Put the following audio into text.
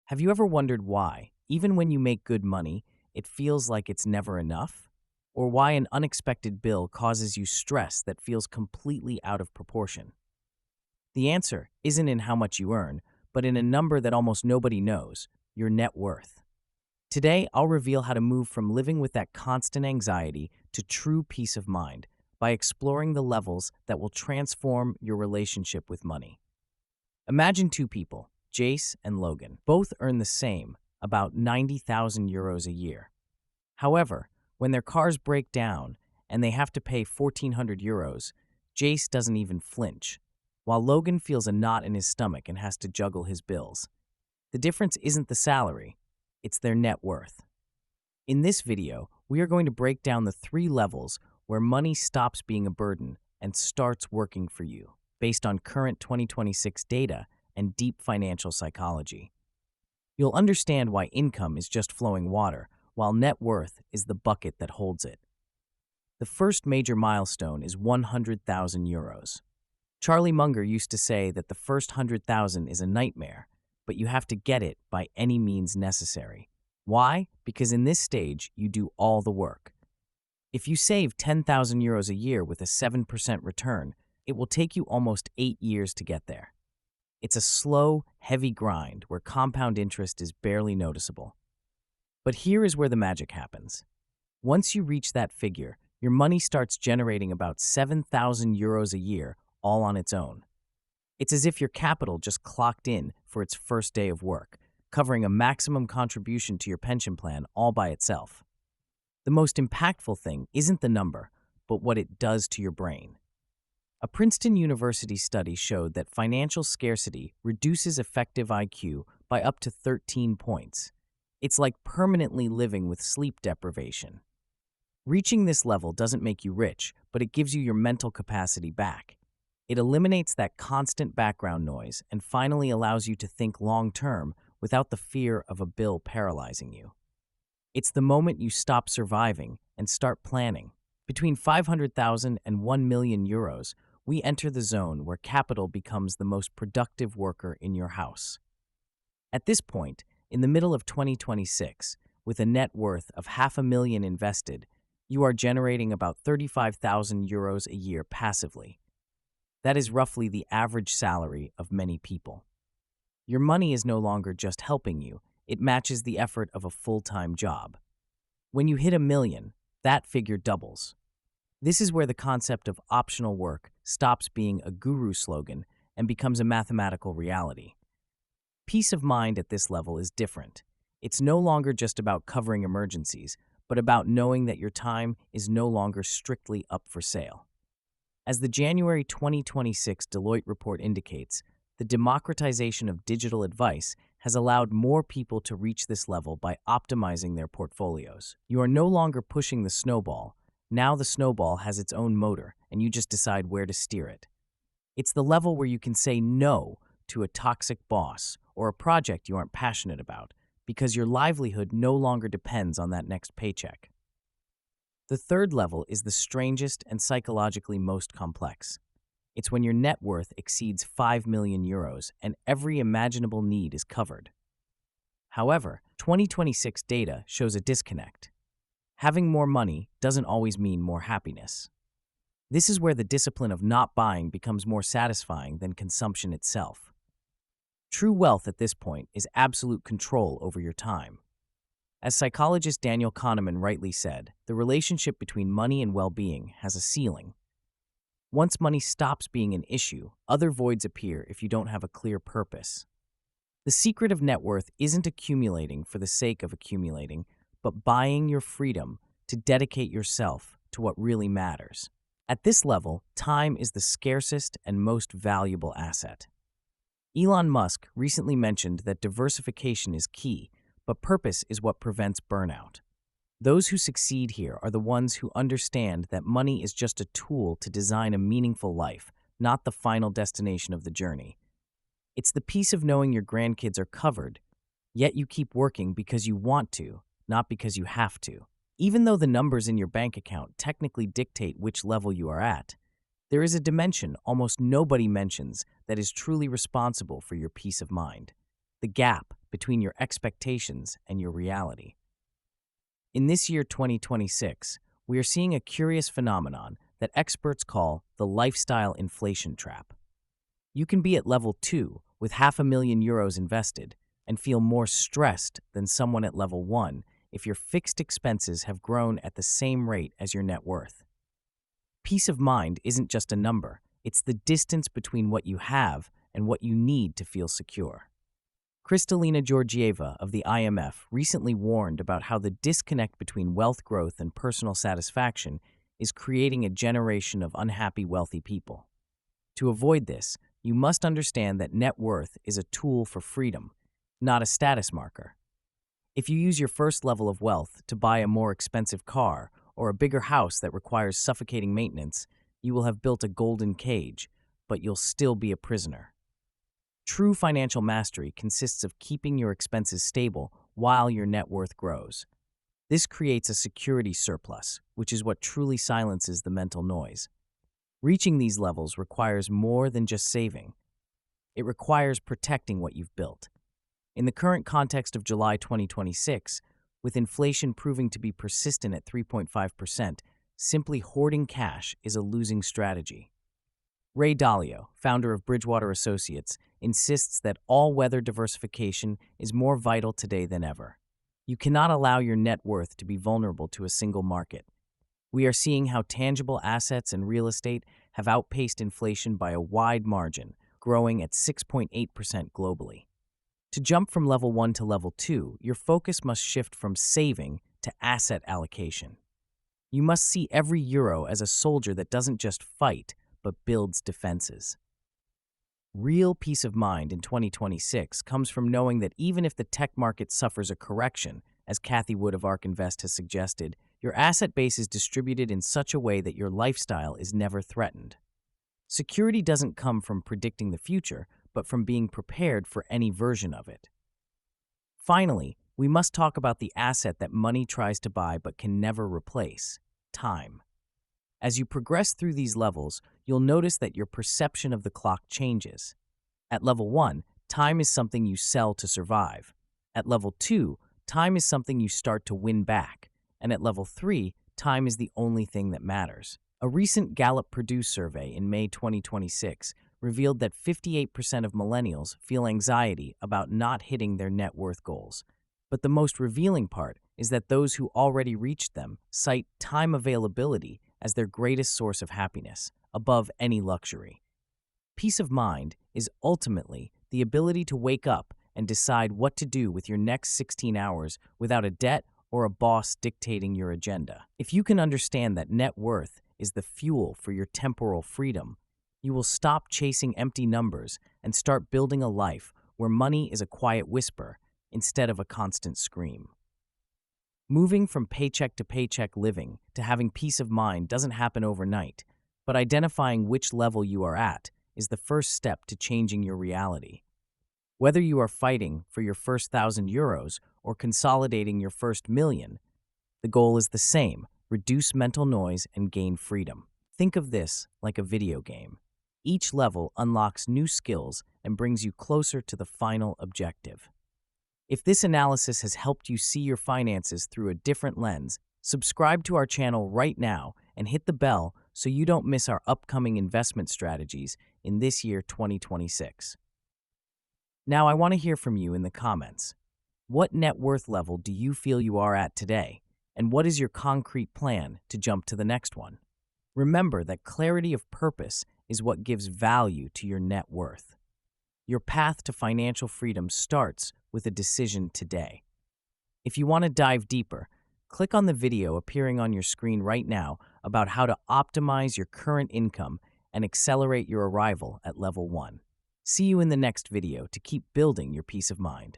Have you ever wondered why, even when you make good money, it feels like it's never enough? Or why an unexpected bill causes you stress that feels completely out of proportion? The answer isn't in how much you earn, but in a number that almost nobody knows: your net worth. Today, I'll reveal how to move from living with that constant anxiety to true peace of mind by exploring the levels that will transform your relationship with money. Imagine two people, Jace and Logan. Both earn the same, about 90,000 euros a year. However, when their cars break down and they have to pay 1,400 euros, Jace doesn't even flinch, while Logan feels a knot in his stomach and has to juggle his bills. The difference isn't the salary, it's their net worth. In this video, we are going to break down the three levels where money stops being a burden and starts working for you, based on current 2026 data and deep financial psychology. You'll understand why income is just flowing water, while net worth is the bucket that holds it. The first major milestone is 100,000 euros. Charlie Munger used to say that the first 100,000 is a nightmare, but you have to get it by any means necessary. Why? Because in this stage, you do all the work. If you save 10,000 euros a year with a 7% return, it will take you almost 8 years to get there. It's a slow, heavy grind where compound interest is barely noticeable. But here is where the magic happens. Once you reach that figure, your money starts generating about 7,000 euros a year all on its own. It's as if your capital just clocked in for its first day of work, covering a maximum contribution to your pension plan all by itself. The most impactful thing isn't the number, but what it does to your brain. A Princeton University study showed that financial scarcity reduces effective IQ by up to 13 points. It's like permanently living with sleep deprivation. Reaching this level doesn't make you rich, but it gives you your mental capacity back. It eliminates that constant background noise and finally allows you to think long-term without the fear of a bill paralyzing you. It's the moment you stop surviving and start planning. Between 500,000 and 1 million euros, we enter the zone where capital becomes the most productive worker in your house. At this point, in the middle of 2026, with a net worth of 500,000 invested, you are generating about 35,000 euros a year passively. That is roughly the average salary of many people. Your money is no longer just helping you, it matches the effort of a full-time job. When you hit 1 million, that figure doubles. This is where the concept of optional work stops being a guru slogan and becomes a mathematical reality. Peace of mind at this level is different. It's no longer just about covering emergencies, but about knowing that your time is no longer strictly up for sale. As the January 2026 Deloitte report indicates, the democratization of digital advice has allowed more people to reach this level by optimizing their portfolios. You are no longer pushing the snowball. Now the snowball has its own motor, and you just decide where to steer it. It's the level where you can say no to a toxic boss or a project you aren't passionate about, because your livelihood no longer depends on that next paycheck. The third level is the strangest and psychologically most complex. It's when your net worth exceeds 5 million euros and every imaginable need is covered. However, 2026 data shows a disconnect. Having more money doesn't always mean more happiness. This is where the discipline of not buying becomes more satisfying than consumption itself. True wealth at this point is absolute control over your time. As psychologist Daniel Kahneman rightly said, the relationship between money and well-being has a ceiling. Once money stops being an issue, other voids appear if you don't have a clear purpose. The secret of net worth isn't accumulating for the sake of accumulating, but buying your freedom to dedicate yourself to what really matters. At this level, time is the scarcest and most valuable asset. Elon Musk recently mentioned that diversification is key, but purpose is what prevents burnout. Those who succeed here are the ones who understand that money is just a tool to design a meaningful life, not the final destination of the journey. It's the peace of knowing your grandkids are covered, yet you keep working because you want to, not because you have to. Even though the numbers in your bank account technically dictate which level you are at, there is a dimension almost nobody mentions that is truly responsible for your peace of mind: the gap between your expectations and your reality. In this year 2026, we are seeing a curious phenomenon that experts call the lifestyle inflation trap. You can be at level 2 with €500,000 invested and feel more stressed than someone at level 1 if your fixed expenses have grown at the same rate as your net worth. Peace of mind isn't just a number, it's the distance between what you have and what you need to feel secure. Kristalina Georgieva of the IMF recently warned about how the disconnect between wealth growth and personal satisfaction is creating a generation of unhappy wealthy people. To avoid this, you must understand that net worth is a tool for freedom, not a status marker. If you use your first level of wealth to buy a more expensive car or a bigger house that requires suffocating maintenance, you will have built a golden cage, but you'll still be a prisoner. True financial mastery consists of keeping your expenses stable while your net worth grows. This creates a security surplus, which is what truly silences the mental noise. Reaching these levels requires more than just saving. It requires protecting what you've built. In the current context of July 2026, with inflation proving to be persistent at 3.5%, simply hoarding cash is a losing strategy. Ray Dalio, founder of Bridgewater Associates, insists that all-weather diversification is more vital today than ever. You cannot allow your net worth to be vulnerable to a single market. We are seeing how tangible assets and real estate have outpaced inflation by a wide margin, growing at 6.8% globally. To jump from level 1 to level 2, your focus must shift from saving to asset allocation. You must see every euro as a soldier that doesn't just fight, but builds defenses. Real peace of mind in 2026 comes from knowing that even if the tech market suffers a correction, as Kathy Wood of ARK Invest has suggested, your asset base is distributed in such a way that your lifestyle is never threatened. Security doesn't come from predicting the future, but from being prepared for any version of it. Finally, we must talk about the asset that money tries to buy but can never replace: time. As you progress through these levels, you'll notice that your perception of the clock changes. At level 1, time is something you sell to survive. At level 2, time is something you start to win back. And at level 3, time is the only thing that matters. A recent Gallup-Purdue survey in May 2026 revealed that 58% of millennials feel anxiety about not hitting their net worth goals. But the most revealing part is that those who already reached them cite time availability as their greatest source of happiness, above any luxury. Peace of mind is ultimately the ability to wake up and decide what to do with your next 16 hours without a debt or a boss dictating your agenda. If you can understand that net worth is the fuel for your temporal freedom, you will stop chasing empty numbers and start building a life where money is a quiet whisper instead of a constant scream. Moving from paycheck to paycheck living to having peace of mind doesn't happen overnight, but identifying which level you are at is the first step to changing your reality. Whether you are fighting for your first €1,000 or consolidating your first million, the goal is the same: reduce mental noise and gain freedom. Think of this like a video game. Each level unlocks new skills and brings you closer to the final objective. If this analysis has helped you see your finances through a different lens, subscribe to our channel right now and hit the bell so you don't miss our upcoming investment strategies in this year 2026. Now, I want to hear from you in the comments. What net worth level do you feel you are at today? And what is your concrete plan to jump to the next one? Remember that clarity of purpose is what gives value to your net worth. Your path to financial freedom starts with a decision today. If you want to dive deeper, click on the video appearing on your screen right now about how to optimize your current income and accelerate your arrival at level 1. See you in the next video to keep building your peace of mind.